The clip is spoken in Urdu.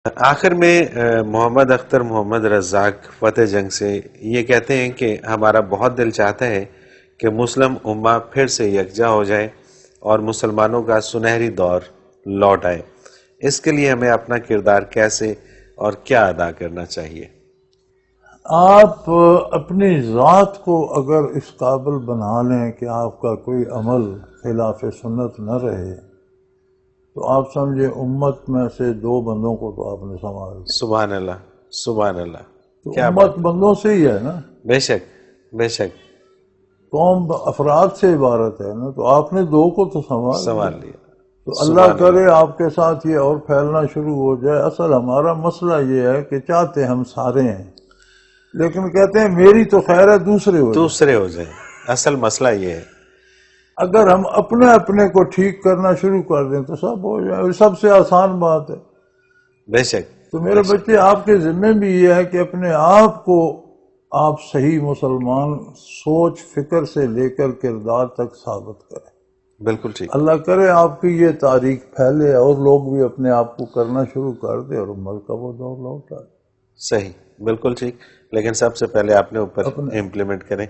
آخر میں محمد اختر محمد رزاق فتح جنگ سے یہ کہتے ہیں کہ ہمارا بہت دل چاہتا ہے کہ مسلم امہ پھر سے یکجا ہو جائے اور مسلمانوں کا سنہری دور لوٹ آئے۔ اس کے لیے ہمیں اپنا کردار کیسے اور کیا ادا کرنا چاہیے؟ آپ اپنی ذات کو اگر اس قابل بنا لیں کہ آپ کا کوئی عمل خلاف سنت نہ رہے تو آپ سمجھے امت میں سے دو بندوں کو تو آپ نے سنبھال لیا۔ سبحان اللہ، سبحان اللہ، تو کیا امت بات ہے! بندوں سے ہی ہے نا، بے شک، بے شک، قوم افراد سے عبارت ہے نا، تو آپ نے دو کو تو سنبھال لیا۔ سنبھال لیا۔ تو اللہ سبحان کرے اللہ، آپ کے ساتھ یہ اور پھیلنا شروع ہو جائے۔ اصل ہمارا مسئلہ یہ ہے کہ چاہتے ہم سارے ہیں، لیکن کہتے ہیں میری تو خیر ہے، دوسرے ہو جائے۔ دوسرے ہو جائیں۔ اصل مسئلہ یہ ہے۔ اگر ہم اپنے اپنے کو ٹھیک کرنا شروع کر دیں تو سب ہو جائے، اور سب سے آسان بات ہے۔ بے شک، تو میرے بے شک، بچے، آپ کے ذمہ بھی یہ ہے کہ اپنے آپ کو آپ صحیح مسلمان سوچ فکر سے لے کر کردار تک ثابت کریں۔ بالکل ٹھیک، اللہ کرے آپ کی یہ تاریخ پھیلے اور لوگ بھی اپنے آپ کو کرنا شروع کر دے اور ملک کا وہ دور لوٹ آئے۔ صحیح، بالکل ٹھیک، لیکن سب سے پہلے آپ نے اوپر اپنے امپلیمنٹ کریں۔